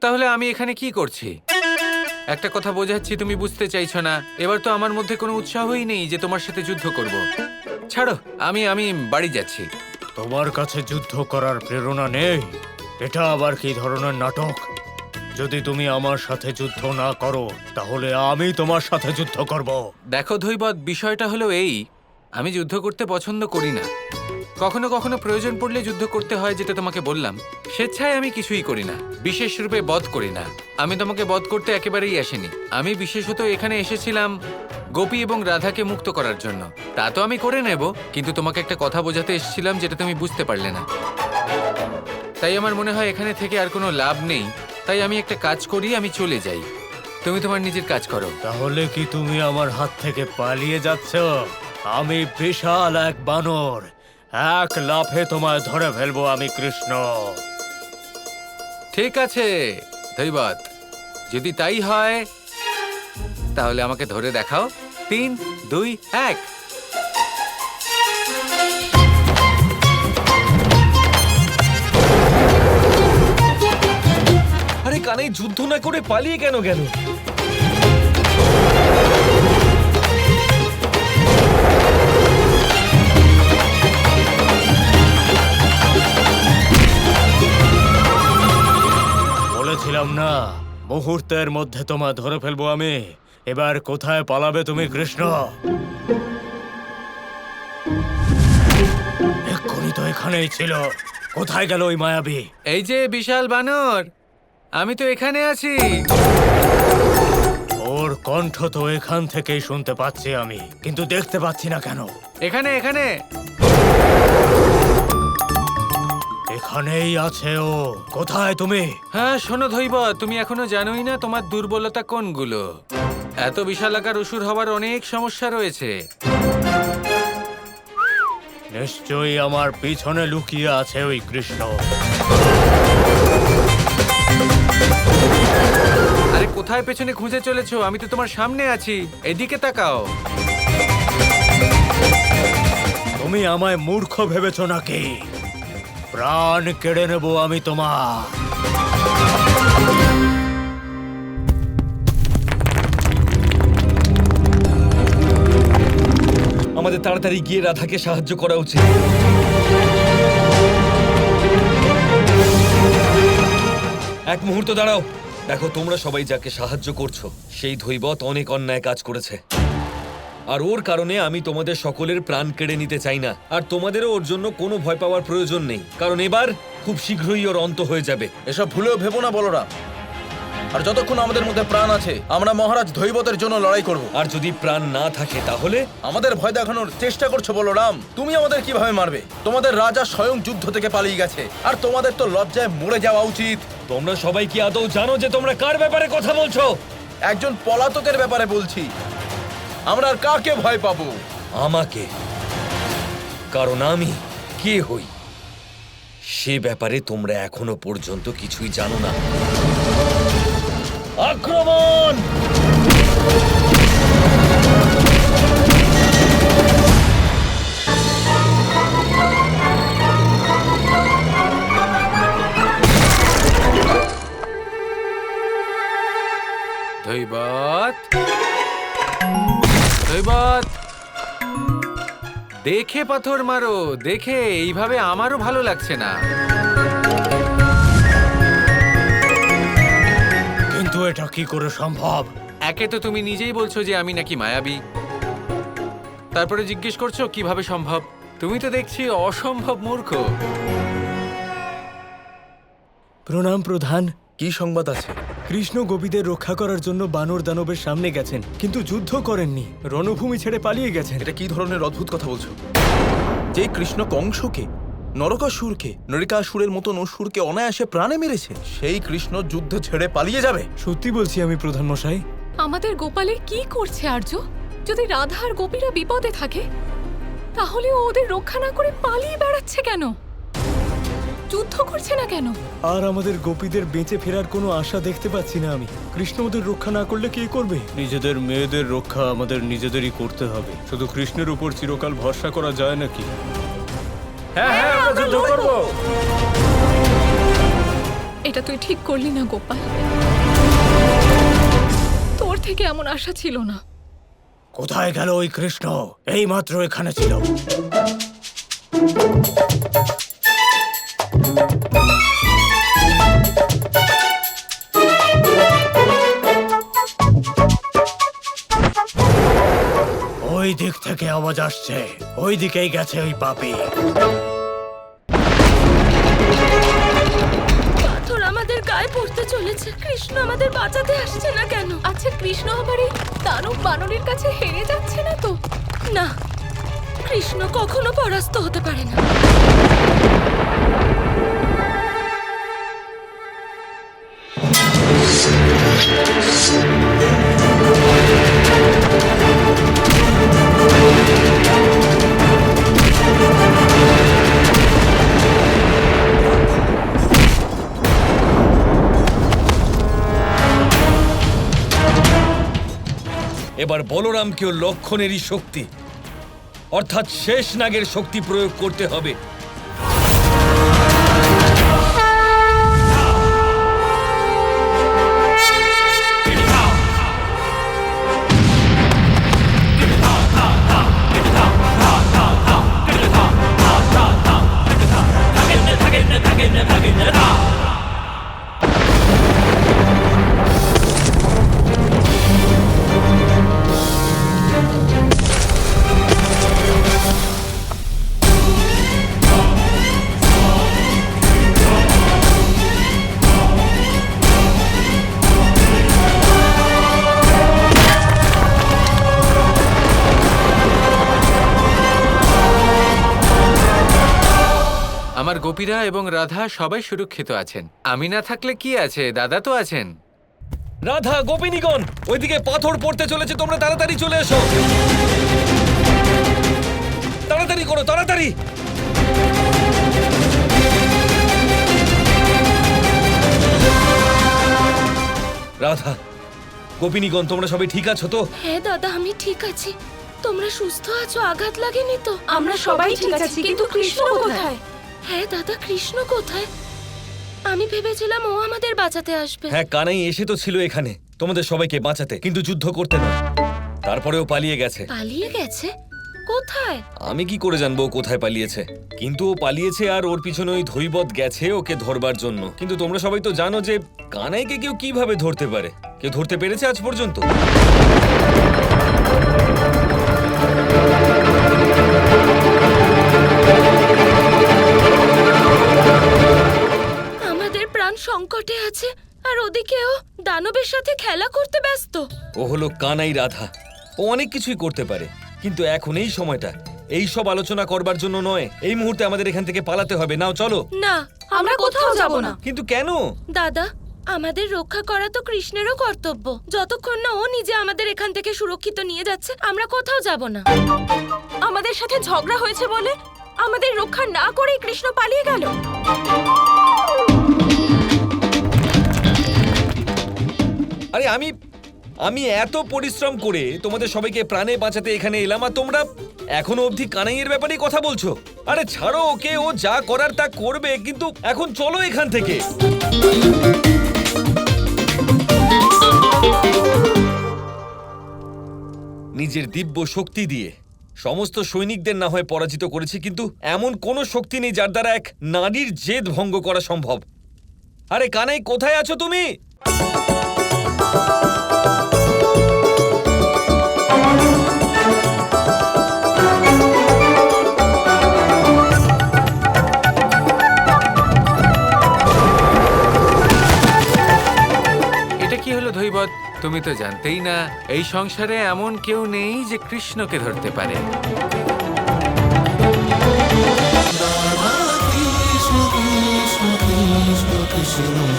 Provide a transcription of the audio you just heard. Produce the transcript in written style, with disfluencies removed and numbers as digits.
তাহলে আমি এখানে কি করছি? একটা কথা বোঝাচ্ছি, তুমি বুঝতে চাইছো না। এবার তো আমার মধ্যে কোনো উৎসাহই নেই যে তোমার সাথে যুদ্ধ করব। ছাড়ো, আমি বাড়ি যাচ্ছি। তোমার কাছে যুদ্ধ করার প্রেরণা নেই? এটা আবার কি ধরনের নাটক? যদি তুমি আমার সাথে যুদ্ধ না করো তাহলে আমি তোমার সাথে যুদ্ধ করব। দেখো ধৈবত, বিষয়টা হলো এই, আমি যুদ্ধ করতে পছন্দ করি না। কখনো কখনো প্রয়োজন পড়লে যুদ্ধ করতে হয়, যেটা তোমাকে বললাম। স্বেচ্ছায় আমি কিছুই করি না, বিশেষ রূপে বধ করি না। আমি তোমাকে বধ করতে একেবারেই আসিনি। আমি বিশেষত এখানে এসেছিলাম গোপী এবং রাধাকে মুক্ত করার জন্য। তা তো আমি করে নেব, কিন্তু তোমাকে একটা কথা বোঝাতে এসেছিলাম যেটা তুমি বুঝতে পারলে না। তাই আমার মনে হয় এখানে থেকে আর কোনো লাভ নেই। তাই আমি একটা কাজ করি, আমি চলে যাই। তুমি তোমার নিজের কাজ করো। তাহলে কি তুমি আমার হাত থেকে পালিয়ে যাচ্ছ? আমি বিশাল এক বানর, এক লাফে তোমায় ধরে ফেলবো আমি কৃষ্ণ। ঠিক আছে ধৈবত, যদি তাই হয় তাহলে আমাকে ধরে দেখাও। 3, 2, 1। আরে কানাই যুদ্ধ না করে পালিয়ে কেন গেল? বলেছিলাম না মুহূর্তের মধ্যে তোমায় ধরে ফেলবো আমি। এবার কোথায় পালাবে তুমি কৃষ্ণ? এক্ষুনি তো এখানেই ছিল, কোথায় গেল ওই মায়াবী? এই যে বিশাল বানর, আমি তো এখানে আছি। ওর কণ্ঠ তো এখান থেকেই শুনতে পাচ্ছি আমি, কিন্তু দেখতে পাচ্ছি না কেন? এখানে এখানে এখানেই আছে ও। কোথায় তুমি? হ্যাঁ শোনো ধৈবত, তুমি এখনো জানোই না তোমার দুর্বলতা কোনগুলো। এত বিশালাকার অসুর হবার অনেক সমস্যা রয়েছে। নিশ্চয়ই আমার পিছনে লুকিয়ে আছে ওই কৃষ্ণ। আরে কোথায় পেছনে খুঁজে চলেছো? আমি তো তোমার সামনে আছি, এদিকে তাকাও। তুমি আমায় মূর্খ ভেবেছ নাকি? প্রাণ কেড়ে নেব আমি তোমার। আমাদের তাড়াতাড়ি গিয়ে রাধাকে সাহায্য করা উচিত। এক মুহূর্ত দাঁড়াও। দেখো, তোমরা সবাই যাকে সাহায্য করছো সেই ধৈবত অনেক অন্যায় কাজ করেছে, আর ওর কারণে আমি তোমাদের সকলের প্রাণ কেড়ে নিতে চাই না। আর তোমাদেরও ওর জন্য কোনো ভয় পাওয়ার প্রয়োজন নেই, কারণ এবার খুব শীঘ্রই ওর অন্ত হয়ে যাবে। এসব ভুলেও ভেবো না বলরাম। আর যতক্ষণ আমাদের মধ্যে প্রাণ আছে আমরা মহারাজ ধৈবতের জন্য লড়াই করব। আর যদি প্রাণ না থাকে তাহলে? আমাদের ভয় দেখানোর চেষ্টা করছো বলরাম। তুমি আমাদের কিভাবে মারবে? তোমাদের রাজা স্বয়ং যুদ্ধ থেকে পালিয়ে গেছে, আর তোমাদের তো লজ্জায় মরে যাওয়া উচিত। তোমরা সবাই কি আদৌ জানো যে তোমরা কার ব্যাপারে কথা বলছো? একজন পলাতকের ব্যাপারে বলছি। আমরা আর কাকে ভয় পাবো? আমাকে। কারণ আমি কে হই সে ব্যাপারে তোমরা এখনো পর্যন্ত কিছুই জানো না। আক্রমণ! ধৈবত, ধৈবত, দেখে পাথর মারো, দেখে। এইভাবে আমারও ভালো লাগছে না। কিন্তু এটা কি করে সম্ভব? একে তো তুমি নিজেই বলছো যে আমি নাকি মায়াবী, তারপরে জিজ্ঞেস করছো কিভাবে সম্ভব। তুমি তো দেখছি অসম্ভব মূর্খ। প্রণাম প্রধান। কি সংবাদ আছে? কৃষ্ণ গোপীদের রক্ষা করার জন্য বানর দানবের সামনে গেছেন, কিন্তু যুদ্ধ করেননি, রণভূমি ছেড়ে পালিয়ে গেছেন। এটা কি ধরনের অদ্ভুত কথা বলছো? যে কৃষ্ণ কংসকে, নরকাসুরকে, নরিকাসুরের মতন অসুরকে অনায়াসে প্রাণে মেরেছে, সেই কৃষ্ণ যুদ্ধ ছেড়ে পালিয়ে যাবে? সত্যি বলছি আমি প্রধান মশাই। আমাদের গোপালের কি করছে আর্য? যদি রাধা আর গোপীরা বিপদে থাকে তাহলে ও ওদের রক্ষা না করে পালিয়ে বেড়াচ্ছে কেন? যুদ্ধ করছে না কেন? আর আমাদের গোপীদের বেঁচে ফেরার কোনো আশা দেখতে পাচ্ছি না আমি। কৃষ্ণ ওদের রক্ষা না করলে কে করবে? নিজেদের মেয়েদের রক্ষা আমাদের নিজেদেরই করতে হবে। শুধু কৃষ্ণের উপর চিরকাল ভরসা করা যায় নাকি? হ্যাঁ হ্যাঁ, আমরা যুদ্ধ করব। এটা তুই ঠিক করলি না গোপাল। তোর থেকে এমন আশা ছিল না। কোথায় গেল ওই কৃষ্ণ? এই মাত্র এখানে ছিল। ওই দিক থেকে আওয়াজ আসছে, ওই দিকেই গেছে ওই পাপী। পাথর আমাদের গায়ে পড়তে চলেছে। কৃষ্ণ আমাদের বাঁচাতে আসছে না কেন? আচ্ছা, কৃষ্ণ আবার এই দানব বানরের কাছে হেরে যাচ্ছে না তো? না, কৃষ্ণ কখনো পরাস্ত হতে পারে না। এবার বলরামকেও লক্ষণেরই শক্তি অর্থাৎ শেষ নাগের শক্তি প্রয়োগ করতে হবে। আমার গোপীরা এবং রাধা সবাই সুরক্ষিত আছেন। আমি না থাকলে কি আছে, দাদা তো আছেন। রাধা, গোপিনীগণ, ওইদিকে পাথর পড়তে চলেছে, তোমরা তাড়াতাড়ি চলে এসো। তাড়াতাড়ি করো, তাড়াতাড়ি। রাধা, গোপিনীগণ, তোমরা সবাই ঠিক আছো তো? হ্যাঁ দাদা, আমি ঠিক আছি। তোমরা সুস্থ আছো? আঘাত লাগেনি তো? আমরা সবাই ঠিক আছি, কিন্তু কৃষ্ণ কোথায়? হ্যাঁ দাদা, কৃষ্ণ কোথায়? আমি ভেবেছিলাম ও আমাদের বাঁচাতে আসবে। হ্যাঁ, কানাই এসে তো ছিল এখানে তোমাদের সবাইকে বাঁচাতে, কিন্তু যুদ্ধ করতে না। তারপরেও পালিয়ে গেছে। পালিয়ে গেছে? কোথায়? আমি কি করে জানবো ও কোথায় পালিয়েছে? কিন্তু ও পালিয়েছে আর ওর পিছনে ওই ধৈবত গেছে ওকে ধরবার জন্য। কিন্তু তোমরা সবাই তো জানো যে কানাইকে কেউ কিভাবে ধরতে পারে। কেউ ধরতে পেরেছে আজ পর্যন্ত? আমাদের প্রাণ সংকটে আছে আর ওদিকেও দানবের সাথে খেলা করতে ব্যস্ত। ও হলো কানাই রাধা। ও অনেক কিছুই করতে পারে, কিন্তু এখন এই সময়টা এই সব আলোচনা করবার জন্য নয়। এই মুহূর্তে আমাদের এখান থেকে পালাতে হবে। নাও চলো। না, আমরা কোথাও যাব না। কিন্তু কেন? দাদা, আমাদের রক্ষা করা তো কৃষ্ণেরও কর্তব্য। যতক্ষণ না ও নিজে আমাদের এখান থেকে সুরক্ষিত নিয়ে যাচ্ছে, আমরা কোথাও যাব না। আমাদের সাথে ঝগড়া হয়েছে বলে আমাদের রক্ষা না করেই কৃষ্ণ পালিয়ে গেল। আরে আমি এত পরিশ্রম করে তোমাদের সবাইকে প্রাণে বাঁচাতে এখানে এলাম, আর তোমরা এখনো অবধি কানাইয়ের ব্যাপারেই কথা বলছো। আরে ছাড়ো ওকে, ও যা করার তা করবে, কিন্তু এখন চলো এখান থেকে। নিজের দিব্য শক্তি দিয়ে সমস্ত সৈনিকদের না হয় পরাজিত করেছি, কিন্তু এমন কোনো শক্তি নেই যার দ্বারা এক নারীর জেদ ভঙ্গ করা সম্ভব। আরে কানাই, কোথায় আছো তুমি? এটা কি হলো ধৈবত? তুমি তো জানতেই না এই সংসারে এমন কেউ নেই যে কৃষ্ণকে ধরতে পারে। Krishna Krishna Krishna Krishna